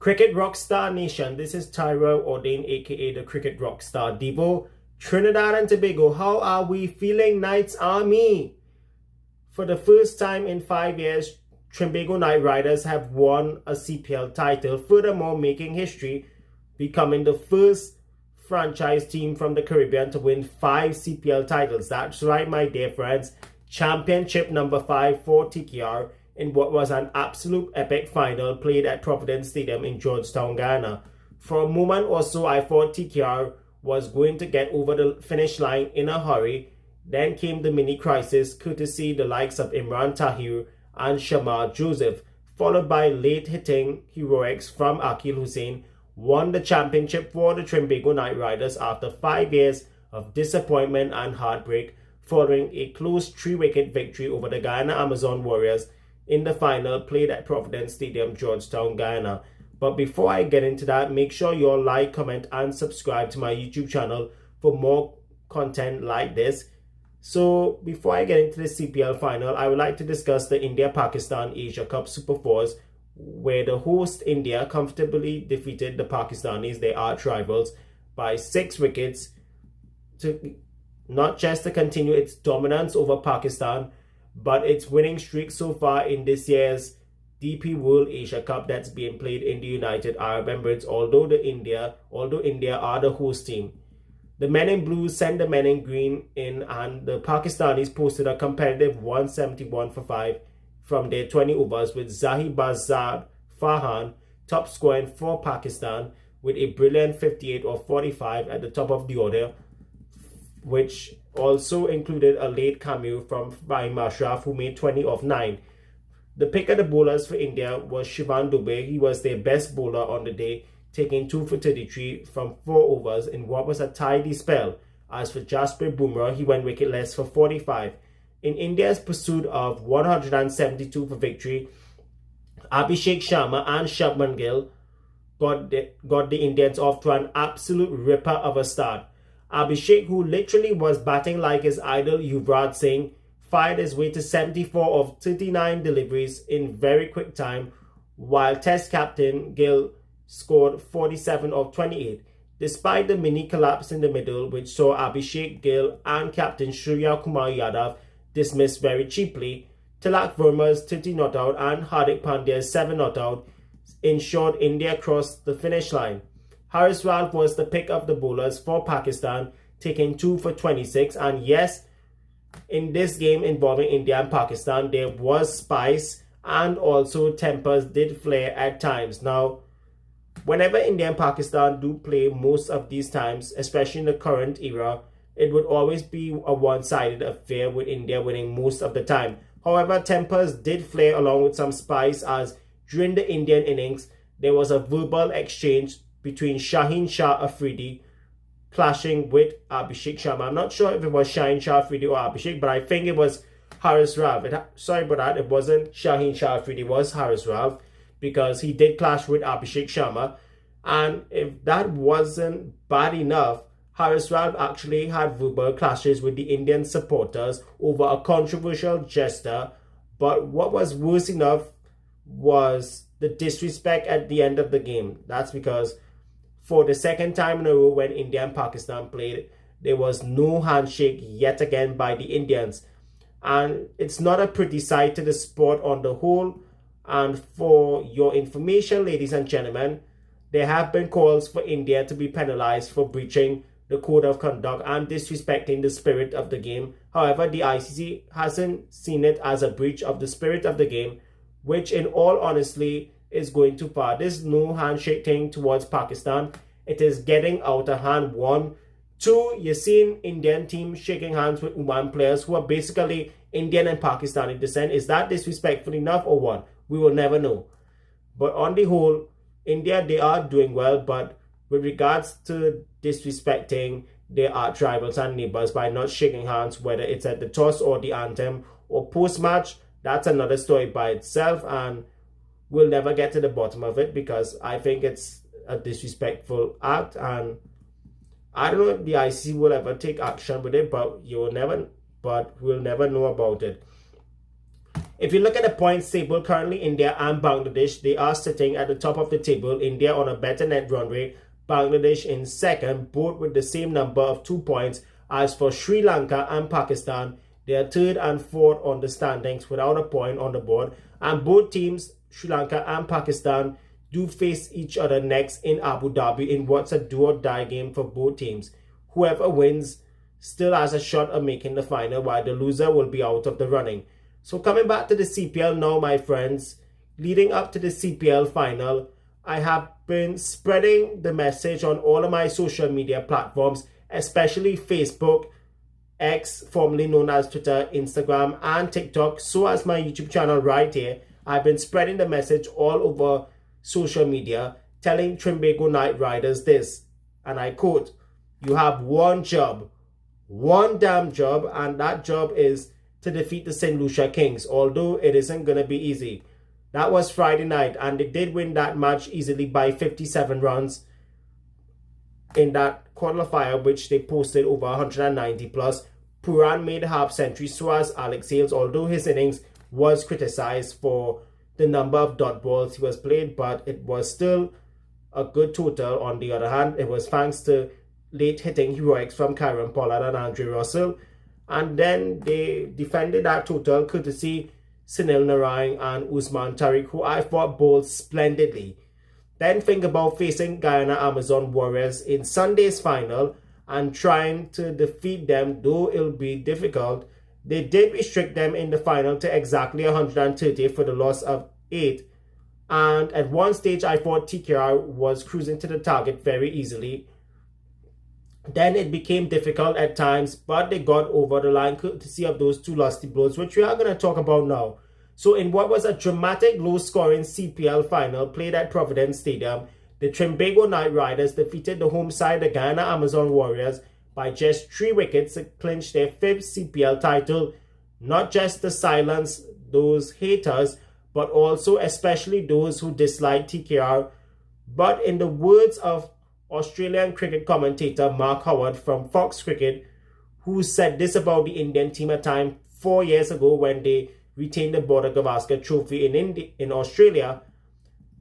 Cricket Rockstar Nation, this is Tyro Ordain, aka the Cricket Rockstar Devo. Trinidad and Tobago, how are we feeling, Knights Army? For the first time in 5 years, Trinbago Knight Riders have won a CPL title, furthermore making history, becoming the first franchise team from the Caribbean to win 5 CPL titles. That's right, my dear friends. Championship number 5 for TKR in what was an absolute epic final played at Providence Stadium in Georgetown, Guyana. For a moment or so, I thought TKR was going to get over the finish line in a hurry. Then came the mini crisis, courtesy the likes of Imran Tahir and Shamar Joseph, followed by late hitting heroics from Akeal Hosein, won the championship for the Trinbago Knight Riders after 5 years of disappointment and heartbreak, following a close 3-wicket victory over the Guyana Amazon Warriors in the final played at Providence Stadium, Georgetown, Guyana. But before I get into that, make sure you all like, comment, and subscribe to my YouTube channel for more content like this. So before I get into the CPL final, I would like to discuss the India-Pakistan Asia Cup Super Fours, where the host India comfortably defeated the Pakistanis, their arch rivals, by 6 wickets, to not just to continue its dominance over Pakistan, but its winning streak so far in this year's DP World Asia Cup that's being played in the United Arab Emirates, although India are the host team. The men in blue sent the men in green in, and the Pakistanis posted a competitive 171 for 5 from their 20 overs, with Zahid Bazad Farhan top scoring for Pakistan with a brilliant 58 or 45 at the top of the order, which also included a late cameo from Fahim Ashraf, who made 20 of 9. The pick of the bowlers for India was Shivan Dube. He was their best bowler on the day, taking 2 for 33 from 4 overs in what was a tidy spell. As for Jasprit Bumrah, he went wicketless for 45. In India's pursuit of 172 for victory, Abhishek Sharma and Shubman Gill got the Indians off to an absolute ripper of a start. Abhishek, who literally was batting like his idol Yuvraj Singh, fired his way to 74 of 39 deliveries in very quick time, while Test captain Gill scored 47 of 28. Despite the mini collapse in the middle, which saw Abhishek Gill and captain Surya Kumar Yadav dismissed very cheaply, Tilak Verma's 30 not out and Hardik Pandya's 7 not out ensured India crossed the finish line. Haris Ralph was the pick of the bowlers for Pakistan, taking 2 for 26. And yes, in this game involving India and Pakistan, there was spice and also tempers did flare at times. Now, whenever India and Pakistan do play, most of these times, especially in the current era, it would always be a one-sided affair with India winning most of the time. However, tempers did flare along with some spice, as during the Indian innings, there was a verbal exchange between Shaheen Shah Afridi clashing with Abhishek Sharma. I'm not sure if it was Shaheen Shah Afridi or Abhishek, but I think it was Haris Ralph. Sorry about that, it wasn't Shaheen Shah Afridi, it was Haris Ralph, because he did clash with Abhishek Sharma. And if that wasn't bad enough, Haris Ralph actually had verbal clashes with the Indian supporters over a controversial gesture. But what was worse enough was the disrespect at the end of the game. That's because for the second time in a row when India and Pakistan played, there was no handshake yet again by the Indians. And it's not a pretty sight to the sport on the whole. And for your information, ladies and gentlemen, there have been calls for India to be penalized for breaching the code of conduct and disrespecting the spirit of the game. However, the ICC hasn't seen it as a breach of the spirit of the game, which in all honesty is going too far. There's no handshake thing towards Pakistan. It is getting out of hand, 1. 2, you're seeing Indian team shaking hands with Oman players who are basically Indian and Pakistani descent. Is that disrespectful enough or what? We will never know. But on the whole, India, they are doing well, but with regards to disrespecting their arch rivals and neighbors by not shaking hands, whether it's at the toss or the anthem or post-match, that's another story by itself, and we'll never get to the bottom of it, because I think it's a disrespectful act, and I don't know if the ICC will ever take action with it, but we'll never know about it. If you look at the points table, currently India and Bangladesh, they are sitting at the top of the table. India on a better net run rate, Bangladesh in second, both with the same number of 2 points. As for Sri Lanka and Pakistan, they are third and fourth on the standings without a point on the board. And both teams, Sri Lanka and Pakistan, do face each other next in Abu Dhabi in what's a do-or-die game for both teams. Whoever wins still has a shot of making the final, while the loser will be out of the running. So coming back to the CPL now, my friends, leading up to the CPL final, I have been spreading the message on all of my social media platforms, especially Facebook, X, formerly known as Twitter, Instagram, and TikTok, so as my YouTube channel right here. I've been spreading the message all over social media, telling Trinbago Knight Riders this, and I quote, "You have one job, one damn job, and that job is to defeat the St. Lucia Kings, although it isn't going to be easy." That was Friday night, and they did win that match easily by 57 runs in that qualifier, which they posted over 190 plus. Puran made a half century, so as Alex Hales, although his innings was criticized for the number of dot balls he was played, but it was still a good total. On the other hand, it was thanks to late hitting heroics from Kieron Pollard and Andre Russell, and then they defended that total courtesy Sunil Narine and Usman Tariq, who I thought bowled splendidly. Then think about facing Guyana Amazon Warriors in Sunday's final and trying to defeat them, though it'll be difficult. They did restrict them in the final to exactly 130 for the loss of 8. And at one stage, I thought TKR was cruising to the target very easily. Then it became difficult at times, but they got over the line courtesy of those two lusty blows, which we are going to talk about now. So in what was a dramatic low-scoring CPL final played at Providence Stadium, the Trinbago Knight Riders defeated the home side, the Guyana Amazon Warriors, by just 3 wickets to clinch their 5th CPL title, not just to silence those haters, but also especially those who dislike TKR. But in the words of Australian cricket commentator Mark Howard from Fox Cricket, who said this about the Indian team a time 4 years ago when they retained the Border Gavaskar Trophy in Australia,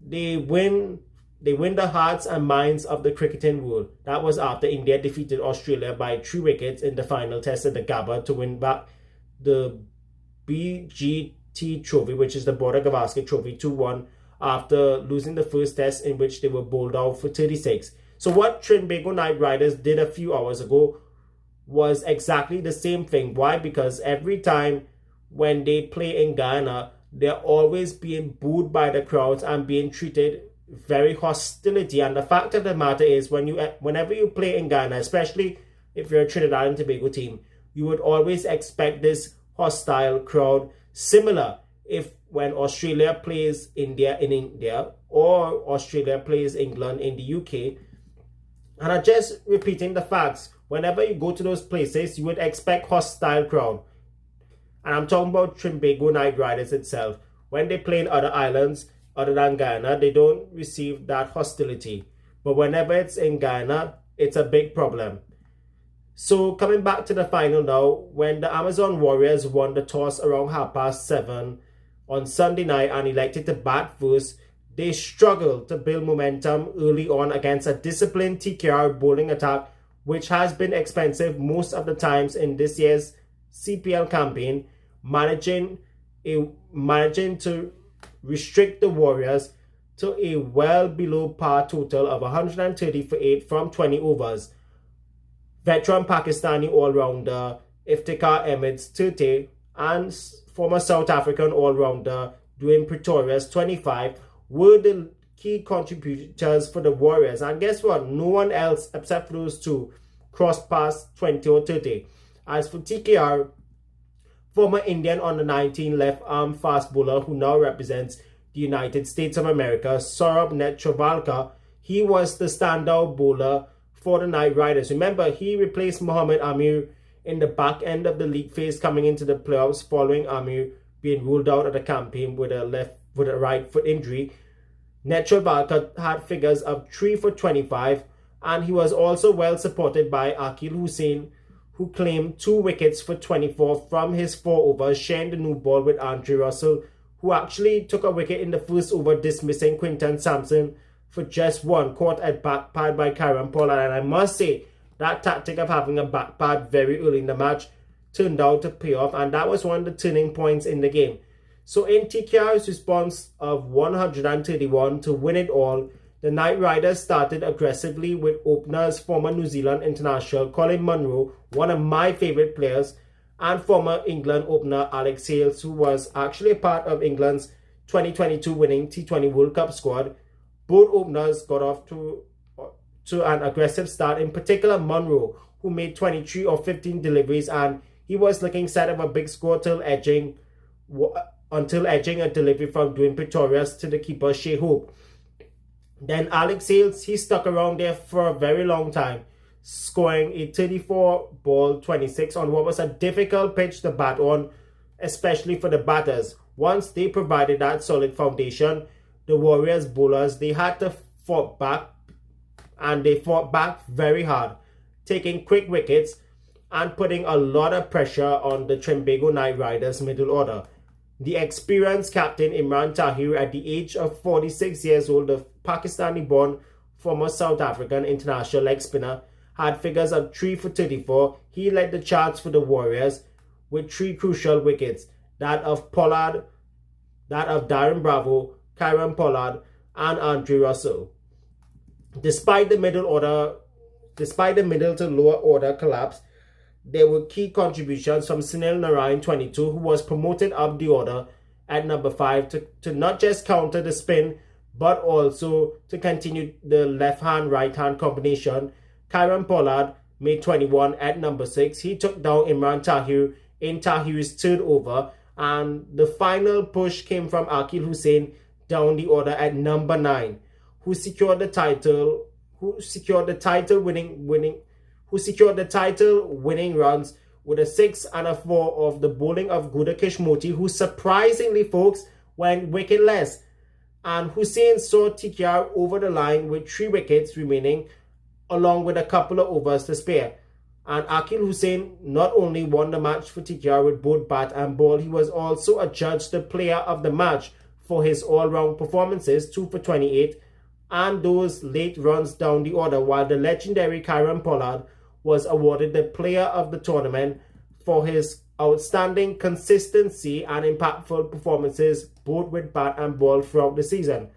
they win the hearts and minds of the cricketing world. That was after India defeated Australia by 3 wickets in the final test at the Gabba to win back the BGT Trophy, which is the Border Gavaskar Trophy, 2-1 after losing the first test in which they were bowled out for 36. So what Trinbago Knight Riders did a few hours ago was exactly the same thing. Why? Because every time when they play in Guyana, they're always being booed by the crowds and being treated very hostility. And the fact of the matter is, whenever you play in Guyana, especially if you're a Trinidad and Tobago team, you would always expect this hostile crowd. Similar if when Australia plays India in India or Australia plays England in the UK. And I'm just repeating the facts. Whenever you go to those places, you would expect hostile crowd. And I'm talking about Trinbago Knight Riders itself. When they play in other islands other than Guyana, they don't receive that hostility. But whenever it's in Guyana, it's a big problem. So coming back to the final now, when the Amazon Warriors won the toss around 7:30 on Sunday night and elected to bat first, they struggled to build momentum early on against a disciplined TKR bowling attack, which has been expensive most of the times in this year's CPL campaign, managing to restrict the Warriors to a well below par total of 130 for 8 from 20 overs. Veteran Pakistani all-rounder Iftikhar Ahmed's 30 and former South African all-rounder Dwayne Pretorius 25 were the key contributors for the Warriors. And guess what? No one else except for those two crossed past 20 or 30. As for TKR, former Indian under-19 left-arm fast bowler who now represents the United States of America, Saurabh Netravalkar, he was the standout bowler for the Knight Riders. Remember, he replaced Mohammad Amir in the back end of the league phase coming into the playoffs following Amir being ruled out of the campaign with a right foot injury. Netravalkar had figures of 3 for 25, and he was also well supported by Akeal Hosein, who claimed 2 wickets for 24 from his 4 overs, sharing the new ball with Andre Russell, who actually took a wicket in the first over, dismissing Quinton Sampson for just 1, caught at back pad by Kieron Pollard. And I must say, that tactic of having a back pad very early in the match turned out to pay off, and that was one of the turning points in the game. So in TKR's response of 131 to win it all, the Knight Riders started aggressively with openers former New Zealand international Colin Munro, one of my favourite players, and former England opener Alex Hales, who was actually a part of England's 2022 winning T20 World Cup squad. Both openers got off to an aggressive start, in particular Munro, who made 23 or 15 deliveries, and he was looking set of a big score until edging a delivery from Dwayne Pretorius to the keeper Shea Hope. Then Alex Hales, he stuck around there for a very long time, scoring a 34 ball 26 on what was a difficult pitch to bat on, especially for the batters. Once they provided that solid foundation, the Warriors bowlers, they had to fight back, and they fought back very hard, taking quick wickets and putting a lot of pressure on the Trinbago Knight Riders middle order. The experienced captain Imran Tahir, at the age of 46 years old, the Pakistani-born former South African international leg spinner, had figures of 3 for 34. He led the charge for the Warriors with 3 crucial wickets, that of Pollard, that of Darren Bravo, Kieron Pollard, and Andre Russell. Despite the middle to lower order collapse, there were key contributions from Sunil Narayan, 22, who was promoted up the order at number 5 to not just counter the spin, but also to continue the left-hand, right-hand combination. Kieron Pollard made 21 at number 6. He took down Imran Tahir in Tahir's third over, and the final push came from Akeal Hosein down the order at number 9, who secured the title winning runs with a 6 and a 4 of the bowling of Gudakish Moti, who surprisingly, folks, went wicketless. And Hosein saw TKR over the line with 3 wickets remaining, along with a couple of overs to spare. And Akeal Hosein not only won the match for TKR with both bat and ball, he was also adjudged the player of the match for his all-round performances, 2 for 28, and those late runs down the order, while the legendary Kieron Pollard was awarded the player of the tournament for his outstanding consistency and impactful performances, both with bat and ball, throughout the season.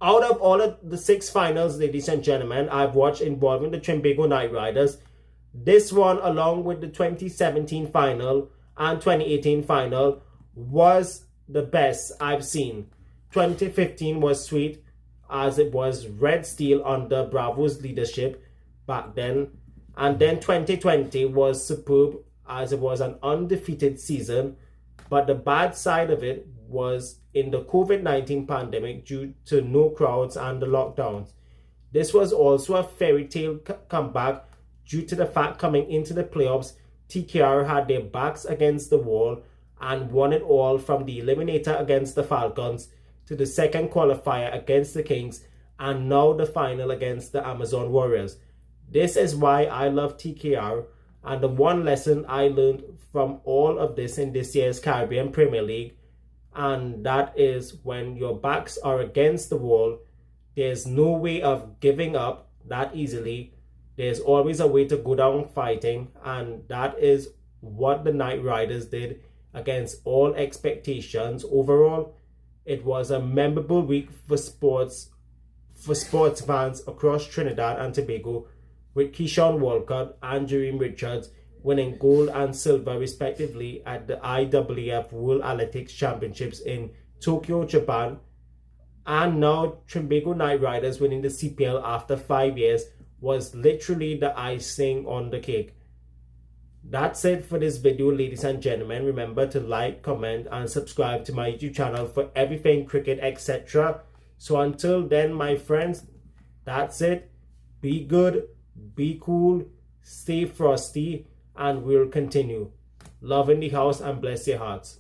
Out of all of the 6 finals, ladies and gentlemen, I've watched involving the Trinbago Knight Riders, this one, along with the 2017 final and 2018 final, was the best I've seen. 2015 was sweet, as it was red steel under Bravo's leadership back then. And then 2020 was superb, as it was an undefeated season. But the bad side of it was in the COVID-19 pandemic due to no crowds and the lockdowns. This was also a fairy tale comeback due to the fact coming into the playoffs, TKR had their backs against the wall and won it all, from the eliminator against the Falcons to the second qualifier against the Kings, and now the final against the Amazon Warriors. This is why I love TKR, and the one lesson I learned from all of this in this year's Caribbean Premier League, and that is, when your backs are against the wall, there's no way of giving up that easily. There's always a way to go down fighting, and that is what the Knight Riders did against all expectations. Overall, it was a memorable week for sports fans across Trinidad and Tobago, with Keyshawn Walcott and Jereme Richards winning gold and silver respectively at the IAAF World Athletics Championships in Tokyo, Japan, and now Trinbago Knight Riders winning the CPL after 5 years was literally the icing on the cake. That's it for this video, ladies and gentlemen. Remember to like, comment, and subscribe to my YouTube channel for everything cricket, etc. So until then, my friends, that's it. Be good, be cool, stay frosty, and we'll continue. Love in the house and bless your hearts.